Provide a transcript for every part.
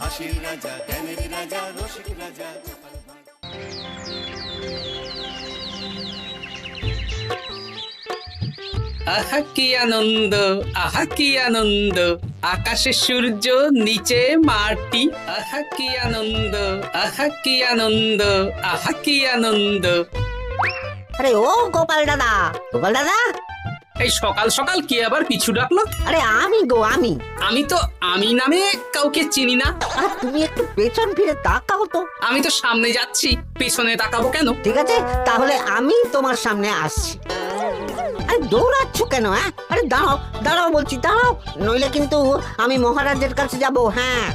হাসির রাজা, জ্ঞানের রাজা, রসিক রাজা। আহা কি আনন্দ, আহা কি আনন্দ, আকাশে সূর্য নিচে মাটি। আহা কি আনন্দ, আহা কি আনন্দ, আহা কি আনন্দ। আরে ও গোপাল দাদা, গোপাল দাদা, এই সকাল সকাল কে আবার পিছু ডাকলো? আরে আমি গো আমি। আমি তো আমি নামে কাউকে চিনি না। আর তুমি একটু পেছন ফিরে তাকাও তো। আমি তো সামনে যাচ্ছি, পেছনে তাকাবো কেন? ঠিক আছে, তাহলে আমি তোমার সামনে আসছি। আরে দৌড়াচ্ছ কেন? হ্যাঁ, আরে দাঁড়াও দাঁড়াও বলছি, দাঁড়াও, নইলে কিন্তু আমি মহারাজের কাছে যাব। হ্যাঁ,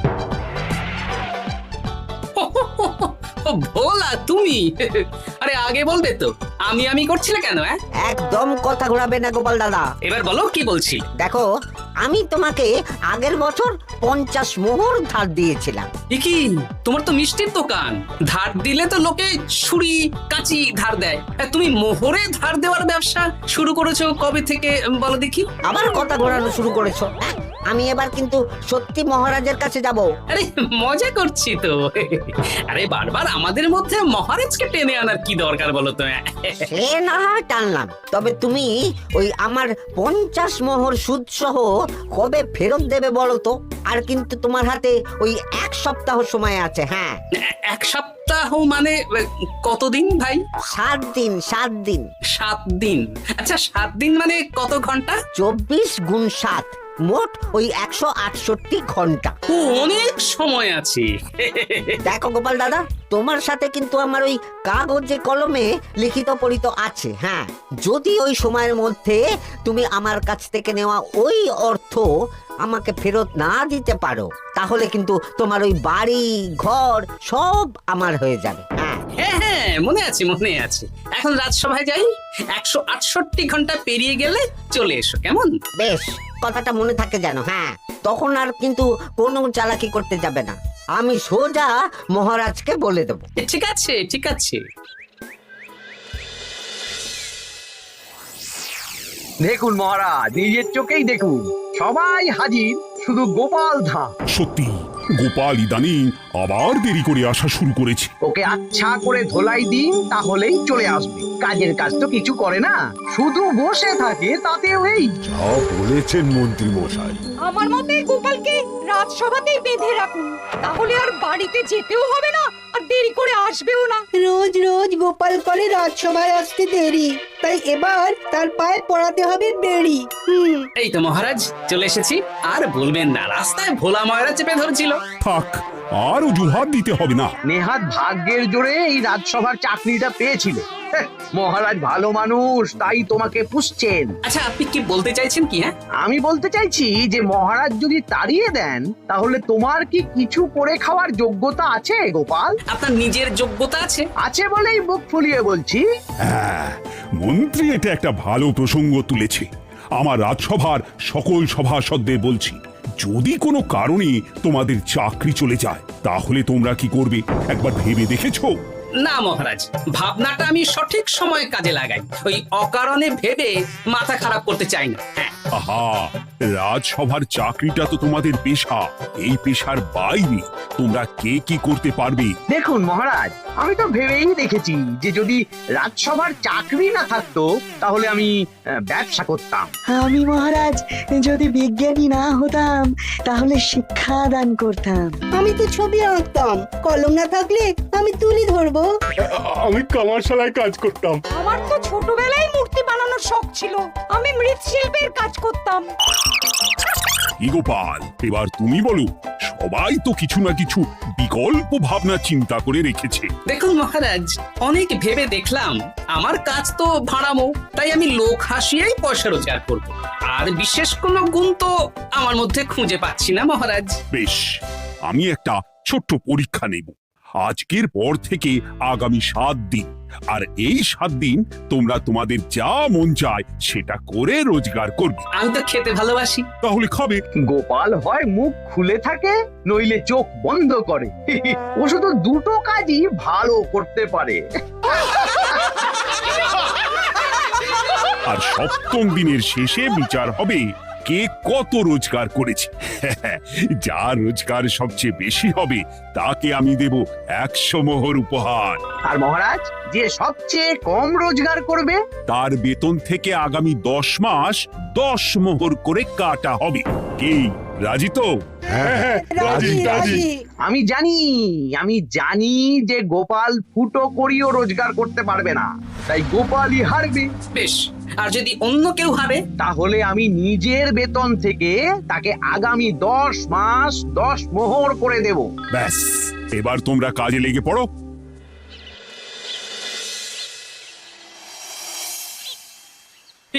ও ভোলা তুমি? আরে আগে বলবে তো, আমি করছিলে কেন? একদম কথা ঘোরাবে না গোপাল দাদা। এবার বলো কি বলছি। দেখো, আমি তোমাকে আগের বছর 50 মোহর ধার দিয়েছিলাম। এ কি, তোমার তো মিষ্টির দোকান, ধার দিলে তো লোকে ছুরি কাঁচি ধার দেয়, আর তুমি মোহরে ধার দেওয়ার ব্যবসা শুরু করেছো কবে থেকে বলো দেখি? আবার কথা ঘোরানো শুরু করেছো। হ্যাঁ, আমি এবার কিন্তু সত্যি মহারাজের কাছে যাব। আরে মজা করছি তো। আরে বারবার আমাদের মধ্যে মহারাজকে টেনে আনার কি দরকার বলো তো? সে না হয় টানলাম, তবে তুমি ওই আমার 50 মোহর সুদ সহ কবে ফেরত দেবে বলো তো? আর কিন্তু তোমার হাতে ওই 1 সপ্তাহ সময় আছে। হ্যাঁ, 1 সপ্তাহ মানে কতদিন ভাই? 7 দিন, 7 দিন। 7 দিন? আচ্ছা 7 দিন মানে কত ঘন্টা? 24 গুণ 7, মোট ওই 168 ঘন্টা। ও, অনেক সময় আছে। দেখো গোপাল দাদা, তোমার সাথে কিন্তু আমার ওই কাগজে কলমে লিখিত পড়িত আছে। হ্যাঁ, যদি ওই সময়ের মধ্যে তুমি আমার কাছ থেকে নেওয়া ওই অর্থ আমাকে ফেরত না দিতে পারো, তাহলে কিন্তু তোমার ওই বাড়ি ঘর সব আমার হয়ে যাবে। হ্যাঁ, হ্যাঁ হ্যাঁ, মনে আছে মনে আছে। এখন রাজসভায় যাই, 168 ঘন্টা পেরিয়ে গেলে চলে এসো, কেমন? বেশ, কথাটা মনে থাকে যেন। হ্যাঁ, তখন আর কিন্তু কোনো চালাকি করতে যাবে না, আমি সোজা মহারাজকে বলে দেবো। ঠিক আছে ঠিক আছে। দেখুন মহারাজ, নিজের চোখেই দেখুন, সবাই হাজির, শুধু গোপাল ধা। সত্যি গোপাল ইদানিং আবার দেরি করে আসা শুরু করেছে। ওকে আচ্ছা করে ধোলাই দিন, তাহলেই চলে আসবে। কাজের কাজ তো কিছু করে না, শুধু বসে থাকে, তাতেও এই। যা বলেছেন মন্ত্রী মশাই। আমার মতে গোপালকে রাজসভাতেই বেঁধে রাখুন, তাহলে আর বাড়িতে যেতেও হবে না, আর দেরি করে আসবেও না। রোজ রোজ গোপাল করে রাজসভায় আসতে দেরি, তাই এবার তার পায়ে পড়াতে হবে বেড়ি। এই তো মহারাজ চলে এসেছি। আর বলবেন না, রাস্তায় ভোলা ময়রা চেপে ধরছিল। থাক, আর অজুহাত দিতে হবে না। নেহাত ভাগ্যের জোরে এই রাজসভার চাকরিটা পেয়েছিল। মহারাজ ভালো মানুষ, তাই তোমাকে পুষছেন। আচ্ছা আপনি কি বলতে চাইছেন কি? আমি বলতে চাইছি যে মহারাজ যদি তাড়িয়ে দেন, তাহলে তোমার কি কিছু করে খাওয়ার যোগ্যতা আছে গোপাল? আপনার নিজের যোগ্যতা আছে? আছে বলেই মুখ ফুলিয়ে বলছি। হ্যাঁ, মন্ত্রী এটা একটা ভালো প্রসঙ্গ তুলেছে। আমার রাজসভার সকল সভাসদদের বলছি, যদি কোনো কারণে তোমাদের চাকরি চলে যায়, তাহলে তোমরা কি করবে একবার ভেবে দেখেছো? না মহারাজ, ভাবনাটা আমি সঠিক সময়ে কাজে লাগাই। ওই অকারণে ভেবে মাথা খারাপ করতে চাই না। আহা, রাজসভার চাকরিটা তো তোমাদের পেশা। এই পেশার বাইরে তোমরা কে কি করতে পারবে? দেখুন মহারাজ, আমি তো ভেবেই দেখেছি যে যদি রাজসভার চাকরি না থাকতো, তাহলে আমি ব্যবসা করতাম। আমি মহারাজ যদি বিজ্ঞানী না হতাম, তাহলে শিক্ষা দান করতাম। আমি তো ছবি আঁকতাম, কলম না থাকলে আমি তুলি ধরবো। আমি কামারশালায় কাজ করতাম। আমার তো ছোটবেলায় মূর্তি বানানোর শখ ছিল, আমি মৃৎশিল্পের কাজ করতাম। কি গোপাল, এবার তুমি বলো। সবাই তো কিছু না কিছু বিকল্প ভাবনা চিন্তা করে রেখেছে। দেখুন মহারাজ, অনেক ভেবে দেখলাম আমার কাজ তো ভাড়ামো, তাই আমি লোক হাসিয়েই পয়সা রোজগার করব। আর বিশেষ কোনো গুণ তো আমার মধ্যে খুঁজে পাচ্ছি না মহারাজ। বেশ, আমি একটা ছোট্ট পরীক্ষা নেব। আজকের পর থেকে আগামী 7 দিন, আর এই 7 দিন তোমরা তোমাদের যা মন চায় সেটা করে রোজগার করবে। আমি তো খেতে ভালোবাসি। তাহলে খাবে। গোপাল হয় মুখ খুলে থাকে, নইলে চোখ বন্ধ করে। ও শুধু দুটো কাজই ভালো করতে পারে। আর 7ম দিনের শেষে বিচার হবে কে কত রোজগার করেছে। যার রোজগার সবচেয়ে বেশি হবে তাকে আমি দেব 100 মোহর উপহার। আর মহারাজ, যে সবচেয়ে কম রোজগার করবে তার বেতন থেকে আগামী 10 মাস 10 মোহর করে কাটা হবে। কি রাজি তো? হ্যাঁ, রাজি রাজি। আমি জানি যে গোপাল ফুটো করিও রোজগার করতে পারবে না, তাই গোপালই হারবে। বেশ, আর যদি অন্য কেউ হারে? তাহলে আমি নিজের বেতন থেকে তাকে আগামী 10 মাস 10 মোহর করে দেব। ব্যাস, এবার তোমরা কাজে লেগে পড়ো।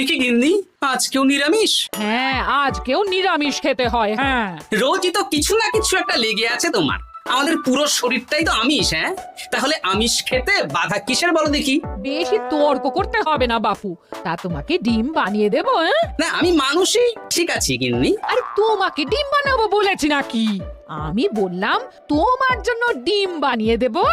কি গিন্নি, আজকেও নিরামিষ? হ্যাঁ, আজকেও নিরামিষ খেতে হয়। হ্যাঁ, রোজই তো কিছু না কিছু একটা লেগে আছে তোমার। আমাদের পুরো শরীরটাই তো আমিষ। হ্যাঁ, তাহলে আমিষ খেতে বাধা কিসের বলো দেখি? বেশি তর্ক করতে হবে না বাপু, তা তোমাকে ডিম বানিয়ে দেবো। হ্যাঁ, না, আমি মানুষই। ঠিক আছে গিন্নি। আরে তোমাকে ডিম বানাবো বলেছি নাকি? আমি বললাম তোমার জন্য ডিম বানিয়ে দেবো।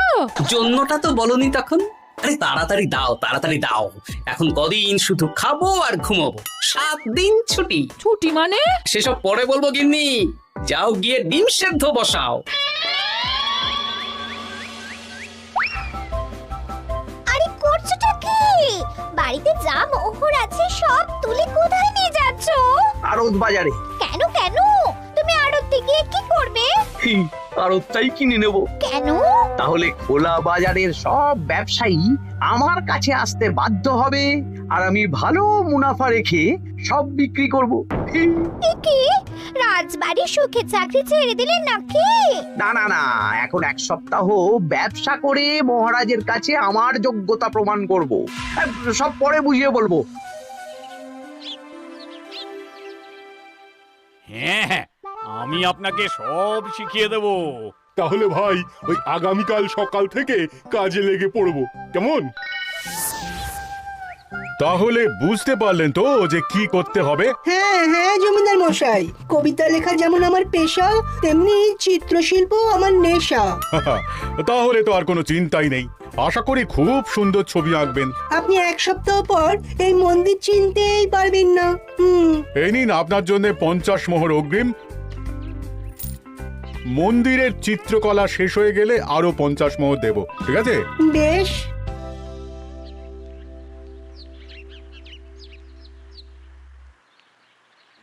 জন্যটা তো বলনি তখন। আরে তাড়াতাড়ি দাও, তাড়াতাড়ি দাও। এখন কদিন শুধু খাবো আর ঘুমাবো, 7 দিন ছুটি। ছুটি মানে? সেসব পরে বলবো গিন্নি। যাও গিয়ে ডিম সেদ্ধ বসাও। আরে করছোটা কি? বাড়িতে যা মোহর আছে সব তুলে কোথায় নিয়ে যাচ্ছ? আড়ত বাজারে। কেন কেন? তুমি আড়তে গিয়ে কি করবে? আড়তটাই কিনে নেব। কেন? তাহলে খোলা বাজারের সব ব্যবসায়ী আমার কাছে আসতে বাধ্য হবে, আর আমি ভালো মুনাফা রেখে সব বিক্রি করব। কি রাজবাড়ি সুখে চাকরি ছেড়ে দিলে নাকি? না, এখন 1 সপ্তাহ ব্যবসা করে মহারাজের কাছে আমার যোগ্যতা প্রমাণ করব। সব পরে বুঝিয়ে বলবো। হ্যাঁ, আমি আপনাকে সব শিখিয়ে দেব। তাহলে ভাই ওই আগামীকাল সকাল থেকে কাজে লেগে পড়বো, কেমন? তাহলে বুঝতে পারলেন তো যে কি করতে হবে? হ্যাঁ হ্যাঁ জমিদার মশাই, কবিতা লেখা যেমন আমার পেশা, তেমনি চিত্রশিল্প আমার নেশা। তাহলে তো আর কোনো চিন্তাই নেই। আশা করি খুব সুন্দর ছবি আঁকবেন। আপনি 1 সপ্তাহ পর এই মন্দির চিনতেই পারবেন না। এই নিন আপনার জন্য 50 মোহর অগ্রিম। মন্দিরের চিত্রকলা শেষ হয়ে গেলে আরো 50 মোহর দেব, ঠিক আছে? বেশ।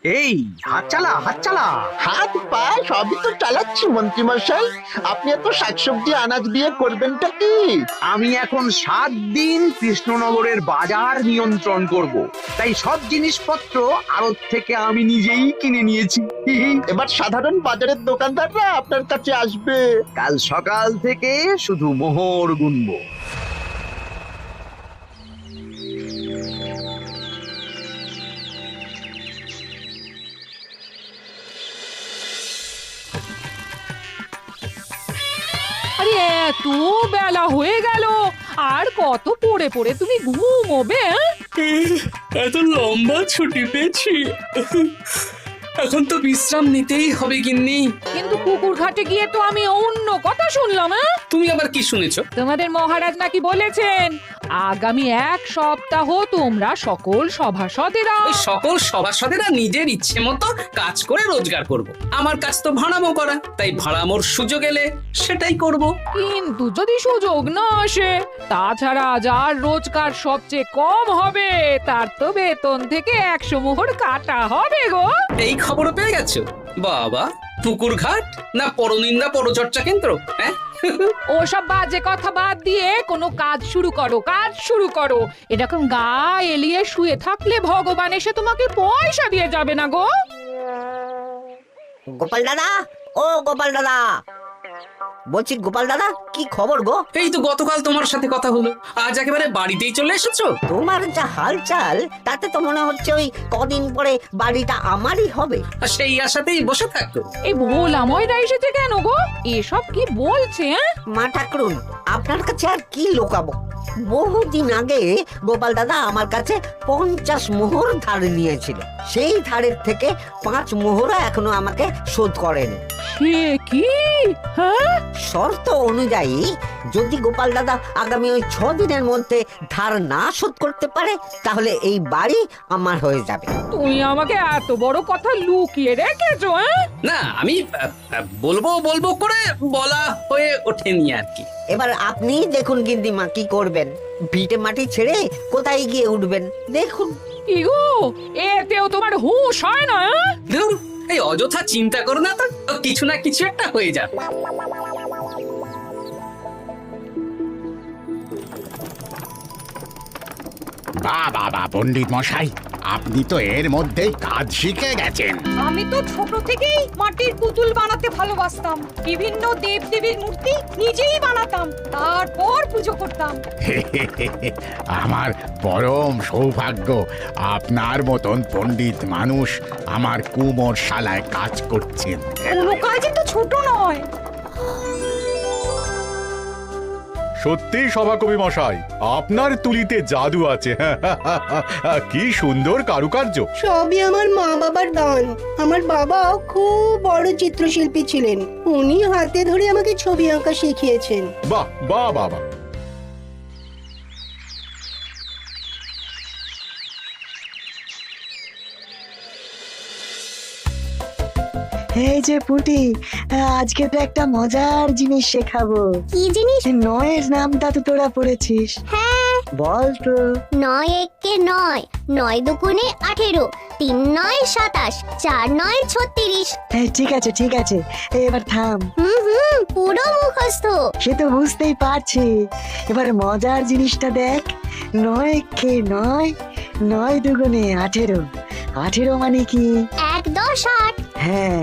এই হাত চালা, হাত চালা। হাত পা সবই তো চালাচ্ছি মন্ত্রী মশাই। আপনি এত শাকসবজি আনাজ দিয়ে করবেনটা কি? আমি এখন 7 দিন কৃষ্ণনগরের বাজার নিয়ন্ত্রণ করব, তাই সব জিনিসপত্র আড়ত থেকে আমি নিজেই কিনে নিয়েছি। এবার সাধারণ বাজারের দোকানদাররা আপনার কাছে আসবে। কাল সকাল থেকে শুধু মোহর গুনবো। আরে এত বেলা হয়ে গেল, আর কত পড়ে পড়ে তুমি ঘুমোবে? এত লম্বা ছুটি পেয়েছি, এখন তো বিশ্রাম নিতেই হবে গিন্নি। কিন্তু কুকুর ঘাটে গিয়ে তো আমি অন্য কথা শুনলাম। তুমি আবার কি শুনেছো? তোমাদের মহারাজ নাকি বলেছেন আগামী 1 সপ্তাহ তোমরা সকল সভাসদেরা ওই সকল সভাসদেরা নিজের ইচ্ছে মতো কাজ করে রোজগার করব। আমার কাজ তো ভাড়ামো করা, তাই ভাড়ামোর সুযোগ এলে সেটাই করব। কিন্তু যদি সুযোগ না আসে, তাছাড়া যার রোজগার সবচেয়ে কম হবে তার তো বেতন থেকে 100 মোহর কাটা হবে গো। এই খবর পেয়ে গেছো? বাবা, পুকুর ঘাট না পরনিন্দা পরচর্চা কেন্দ্র? হ্যাঁ, ওসব বাজে কথা বাদ দিয়ে কোনো কাজ শুরু করো, কাজ শুরু করো। এরকম গা এলিয়ে শুয়ে থাকলে ভগবান এসে তোমাকে পয়সা দিয়ে যাবে না গো। গোপাল দাদা, ও গোপাল দাদা, বলছি গোপাল দাদা, কি খবর গো? এই তো গতকাল তোমার সাথে কথা হলো, আজ একেবারে বাড়িতেই চলে এসেছো। তোমার যা হালচাল তাতে তো মনে হচ্ছে ওই কদিন পরে বাড়িটা আমারই হবে। আর সেই আশাতেই বসে থাকো। এই ভোলাময়রা এসেছে কেন গো? এসব কি বলছে? মা ঠাকুরুন, আপনার কাছে আর কি লোকাবো? বহুদিন আগে গোপাল দাদা আমার কাছে 50 মোহর ধার নিয়েছিল। সেই ধারের থেকে 5 মোহর এখনো আমাকে শোধ করেনি। সে কি? হ্যাঁ, শর্ত অনুযায়ী যদি গোপাল দাদা আগামী ওই 6 দিনের মধ্যে ধার না শোধ করতে পারে তাহলে এই বাড়ি আমার হয়ে যাবে। তুই আমাকে এত বড় কথা লুকিয়ে রেখেছো, হ্যাঁ? না আমি বলবো বলবো করে বলা হয়ে ওঠেনি আর কি। এবার আপনি দেখুন গিন্দিমা কি করবেন, ভিটে মাটি ছেড়ে কোথায় গিয়ে উঠবেন দেখুন। কি গো, এতেও তোমার হুঁশ হয় না, হ্যাঁ? ধুর, এই অযথা চিন্তা করো না তো, কিছু না কিছু একটা হয়ে যাবে। বাবা পণ্ডিত মশাই, আপনি তো এর মধ্যেই কাজ শিখে গেছেন। আমি তো ছোট থেকেই মাটির পুতুল বানাতে ভালোবাসতাম। বিভিন্ন দেবদেবীর মূর্তি নিজেই বানাতাম, তারপর পুজো করতাম। আমার পরম সৌভাগ্য আপনার মতন পণ্ডিত মানুষ আমার কুমোর শালায় কাজ করছেন। কোনো কাজই তো ছোট নয়। সত্যি সভাকবি মশাই, আপনার তুলিতে জাদু আছে। কি সুন্দর কারুকার্য। সবই আমার মা বাবার দান। আমার বাবা খুব বড় চিত্রশিল্পী ছিলেন, উনি হাতে ধরে আমাকে ছবি আঁকা শিখিয়েছেন। বাহ বাহ বাবা। এই যে পুটি, আজকে তো একটা মজার জিনিস শেখাবো। কি জিনিস? নয়ের নামটা তো তোরা পড়েছিস? হ্যাঁ। বল তো। 9 একে 9, 9 দুগুণে 18, 3 9 27, 4 9 36। ঠিক আছে ঠিক আছে, এবার থাম। পুরো মুখস্থ। সে তো বুঝতেই পারছি, এবার মজার জিনিসটা দেখ। 9 কে 9, 9 দুগুণে 18, 18 মানে কি? 1 10 8। হ্যাঁ,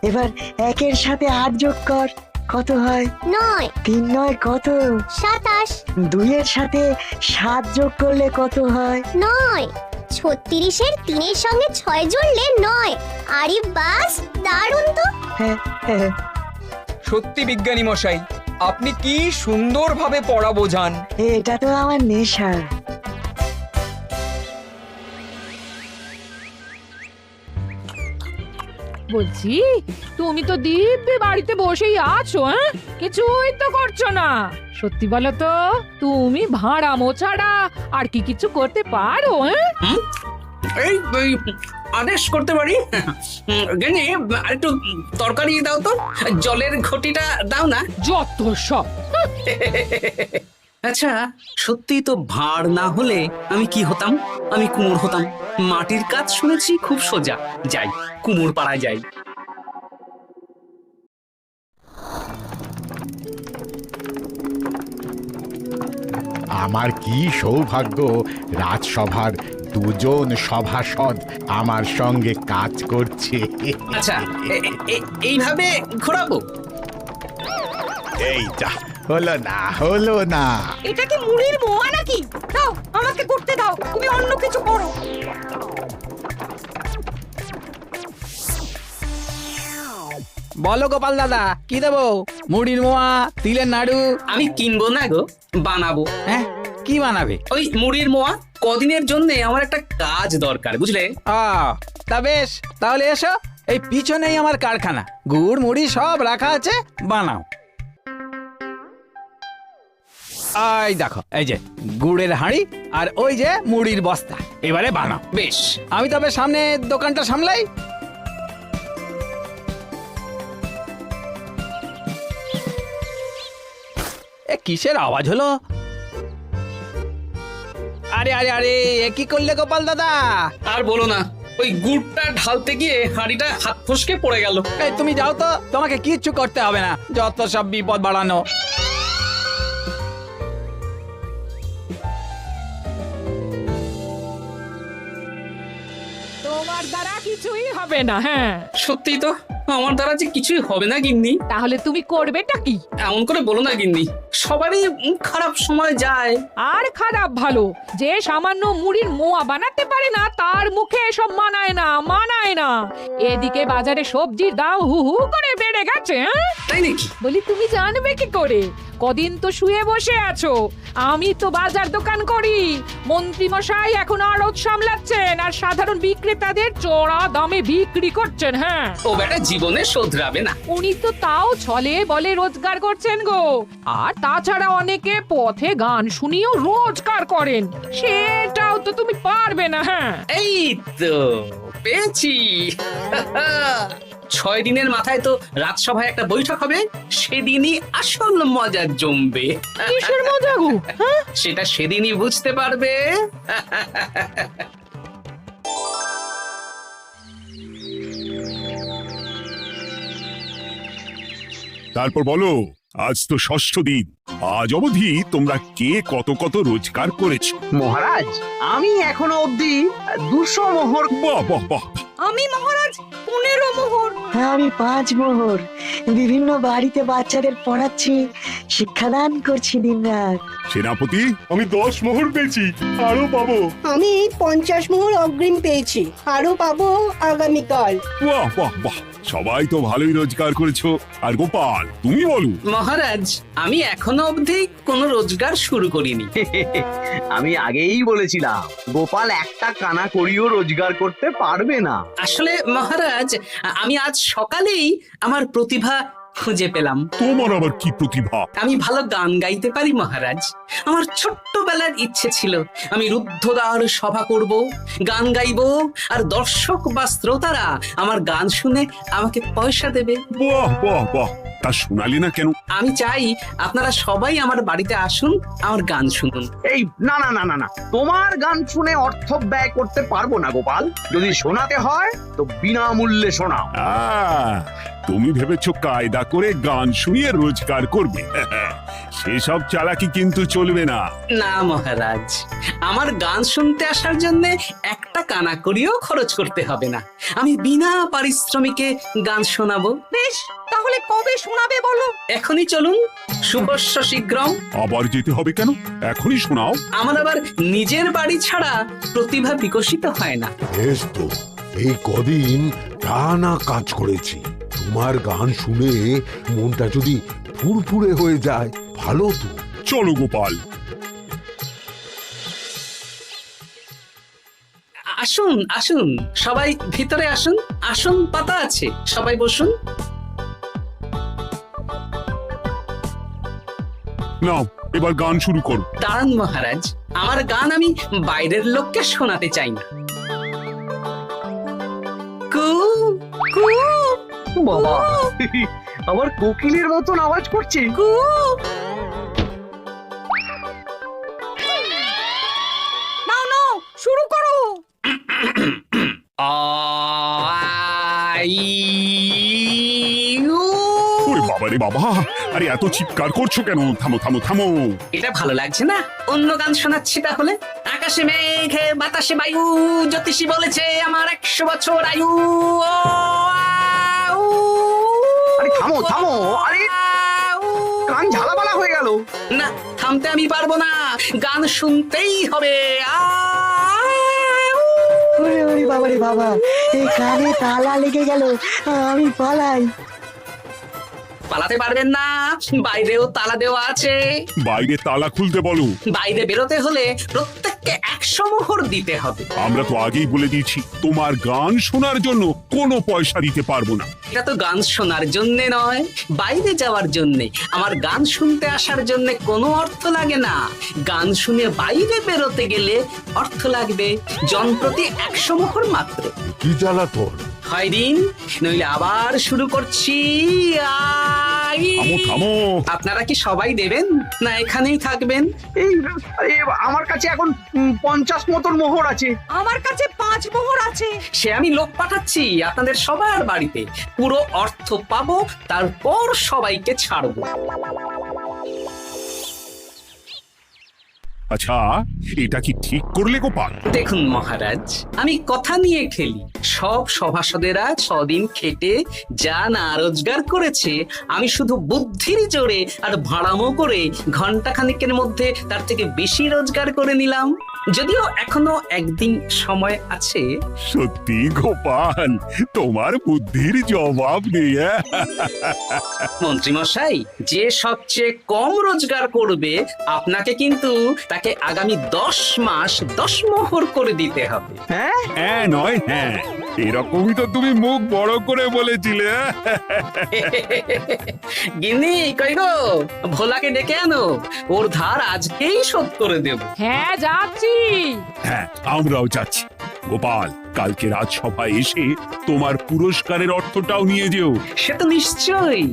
এবার 1-এর সাথে 8 যোগ কর, কত হয়? 9 3 9 কত? 27। 2-এর সাথে 7 যোগ করলে কত হয়? 9। 36-এর 3-এর সঙ্গে 6 জুড়লে 9। আরে বাস, দারুণ তো। হ্যাঁ হ্যাঁ। সত্যি বিজ্ঞানী মশাই, আপনি কি সুন্দরভাবে পড়া বোঝান। এটা তো আমার নেশা। বলছি, তুমি তো দিব্যি বাড়িতে বসেই আছো, হ্যাঁ? কিছুই তো করছো না। সত্যি বলো তো, তুমি ভাড়া মোছাড়া আর কি কিছু করতে পারো, হ্যাঁ? এই আদেশ করতে পারি। গেনি, আর একটু তরকারি দাও তো, জলের ঘটিটা দাও না। যত সব। আচ্ছা, সত্যি তো ভাড় না হলে আমি কি হতাম? আমি কুমোর হতাম। মাটির কাজ শুনেছি খুব সোজা, যাই কুমোর পাড়ায় যাই। আমার কি সৌভাগ্য, রাজসভার দুজন সভাসদ আমার সঙ্গে কাজ করছে। আচ্ছা, এইভাবে ঘোরাবো? এই যা, হলো না হলো না। এটা কি মুড়ির মোয়া নাকি? দাও আমাকে করতে দাও, তুমি অন্য কিছু করো। বলো গোপাল দাদা, কি দেবো? মুড়ির মোয়া, তিলের নাড়ু? আমি কিনবো না গো, বানাবো। হ্যাঁ, কি বানাবে? ওই মুড়ির মোয়া। কদিনের জন্য আমার একটা কাজ দরকার, বুঝলে? তা বেশ, তাহলে এসো, এই পিছনেই আমার কারখানা, গুড় মুড়ি সব রাখা আছে, বানাও। এই দেখো, এই যে গুড়ের হাঁড়ি আর ওই যে মুড়ির বস্তা, এবারে বানাও। বেশ, আমি তবে সামনে দোকানটা সামলাই। কিসের আওয়াজ হলো? আরে আরে আরে, এ কি করলে গোপাল দাদা? আর বলো না, ওই গুড়টা ঢালতে গিয়ে হাঁড়িটা হাত ফসকে পড়ে গেল। এই তুমি যাও তো, তোমাকে কিচ্ছু করতে হবে না, যত সব বিপদ বাড়ানো। তোমার দ্বারা কিছুই হবে না। হ্যাঁ, সত্যি তো, আমার দ্বারা যে কিছুই হবে না গিন্নি। তাহলে তুমি করবেটা কি? এমন করে বলো না গিন্নি, সবারই খারাপ সময় যায়। আর খারাপ ভালো, যে সামান্য মুড়ির মোয়া বানাতে পারে না তার মুখে এসব মানায় না, মানায় না। এদিকে বাজারে সবজির দাম হু হু করে বেড়ে গেছে। তাই নাকি? বলি, তুমি জানবে কি করে কদিন তো শুয়ে বসে আছো, আমি তো বাজার দোকান করি। মন্ত্রী মশাই এখন আড়ত সামলাচ্ছেন আর সাধারণ বিক্রেতাদের চড়া দামে বিক্রি করছেন। হ্যাঁ, ও বেটা জীবনে শোধরাবে না। উনি তো তাও ছলে বলে রোজগার করছেন গো। আর তাছাড়া অনেকে পথে গান শুনিয়েও রোজগার করেন, সেটাও তো তুমি পারবে না। হ্যাঁ, এই তো পেয়েছি। 6 দিনের মাথায় তো রাজসভায় একটা বৈঠক হবে, সেদিনই আসল মজা জমবে। কিসের মজা গো? হ্যাঁ, সেটা সেদিনই বুঝতে পারবে। তারপর বলো, আজ তো ষষ্ঠ দিন, আজ অবধি তোমরা কে কত কত রোজগার করেছো? মহারাজ, আমি এখনো অবধি 200 মোহর। বাহ বাহ বাহ! আমি মহারাজ 15 মোহর। হ্যাঁ, আমি 5 মোহর। বিভিন্ন বাড়িতে বাচ্চাদের পড়াচ্ছি, শিক্ষাদান করছি দিনরাত। সেনাপতি, আমি 10 মোহর পেয়েছি, আরো পাবো। আমি 50 মোহর অগ্রিম পেয়েছি, আরো পাবো আগামীকাল। বাহ বাহ বাহ! সবাই তো ভালোই রোজগার করেছো। আর গোপাল, তুমি বলো। মহারাজ, আমি এখনো অবধি কোনো রোজগার শুরু করিনি। আমি আগেই বলেছিলাম গোপাল একটা কানা করিও রোজগার করতে পারবে না। আসলে মহারাজ, আমি আজ সকালেই আমার প্রতিভা খুঁজে পেলাম। তোমার আবার কি প্রতিভা? আমি ভালো গান গাইতে পারি মহারাজ। আমার ছোট্টবেলার ইচ্ছে ছিল আমি রুদ্ধদ্বার সভা করব, গান গাইবো, আর দর্শক বা শ্রোতারা আমার গান শুনে আমাকে পয়সা দেবে। বাহ বাহ বাহ! তা শোনালি না কেন? আমি চাই আপনারা সবাই আমার বাড়িতে আসুন, আমার গান শুনুন। এই না না না না না, তোমার গান শুনে অর্থ ব্যয় করতে পারবো না গোপাল। যদি শোনাতে হয় তো বিনামূল্যে শোনাও। তুমি ভেবেছো কায়দা করে গান শুনিয়ে রোজগার করবে? সেসব চালাকি কিন্তু চলবে না। না মহারাজ, আমার গান শুনতে আসার জন্য একটা কানা করিও খরচ করতে হবে না। আমি বিনা পারিশ্রমিকে গান শোনাবো। বেশ, তাহলে কবে শোনাবে বলো? এখনই চলুন, শুভস্য শীঘ্রম। আবার যেতে হবে কেন? এখনই শোনাও। আমার আবার নিজের বাড়ি ছাড়া প্রতিভা বিকশিত হয় না। বেশ তো, এই কদিন টানা কাজ করেছি, তোমার গান শুনে মনটা যদি ফুরফুরে হয়ে যায় ভালো তো। চলো গোপাল। আসুন আসুন, সবাই ভিতরে আসুন, আসন পাতা আছে, সবাই বসুন। নাও, এবার গান শুরু করো। দাঁড়ান মহারাজ, আমার গান আমি বাইরের লোককে শোনাতে চাই না। কু কু বাবা, আবার কোকিলের মতন আওয়াজ করছে। নাও নাও, শুরু করো। ওরে বাবা রে বাবা! আরে এত চিৎকার করছো কেন? থামো থামো থামো! এটা ভালো লাগছে না? অন্য গান শোনাচ্ছি তাহলে। আকাশে মেঘে বাতাসে বায়ু, জ্যোতিষী বলেছে আমার 100 বছর আয়ু। আরে থামো থামো! আরে কান ঝালাপালা হয়ে গেল। না, থামতে আমি পারবো না, গান শুনতেই হবে। ওরে ওরে বাবা রে বাবা, এই কানে তালা লেগে গেল, আমি পালাই। পালাতে পারবেন না, বাইরেও তালা দেওয়া আছে। বাইরে তালা খুলতে বলো। বাইরে বেরোতে হলে প্রত্যেককে 100 মোহর দিতে হবে। আমরা তো আগেই বলে দিয়েছি, তোমার গান শোনার জন্য কোনো পয়সা দিতে পারবো না। এটা তো গান শোনার জন্যে নয়, বাইরে যাওয়ার জন্যে। আমার গান শুনতে আসার জন্য কোনো অর্থ লাগে না। গান শুনে বাইরে বেরোতে গেলে অর্থ লাগবে, জনপ্রতি 100 মোহর মাত্র। কি জ্বালাতন! হয় দিন, নইলে আবার শুরু করছি। থামো থামো! আপনারা কি সবাই দেবেন, না এখানেই থাকবেন? এই আরে, আমার কাছে এখন 50 মতন মোহর আছে। আমার কাছে 5 মোহর আছে। সে আমি লোক পাঠাচ্ছি আপনাদের সবার বাড়িতে, পুরো অর্থ পাবো, তারপর সবাইকে ছাড়বো। আচ্ছা, এটা কি ঠিক করলে গোপাল? দেখুন মহারাজ, আমি কথা নিয়ে খেলি। সব সভাসদেরা 6 দিন খেটে যা না রোজগার করেছে, আমি শুধু বুদ্ধির জোরে আর ভাড়ামো করে ঘন্টা খানিকের মধ্যে তার থেকে বেশি রোজগার করে নিলাম। যদিও এখনো একদিন সময় আছে। সত্যি গোপাল, তোমার বুদ্ধির জবাব নেই। মন্ত্রী মশাই, যে সবচেয়ে কম রোজগার করবে আপনাকে কিন্তু তাকে আগামী 10 মাস 10 মোহর করে দিতে হবে। হ্যাঁ নয় হ্যাঁ, এরকমই তো তুমি মুখ বড় করে বলেছিলে। গিন্নি কই গো, ভোলাকে ডেকে আনো, ওর ধার আজকেই শোধ করে দেব। হ্যাঁ যাচ্ছি। হ্যাঁ, আমরাও যাচ্ছি। গোপাল, কালকে রাজসভায় এসে তোমার পুরস্কারের অর্থটাও নিয়ে যেও। সে তো নিশ্চয়ই।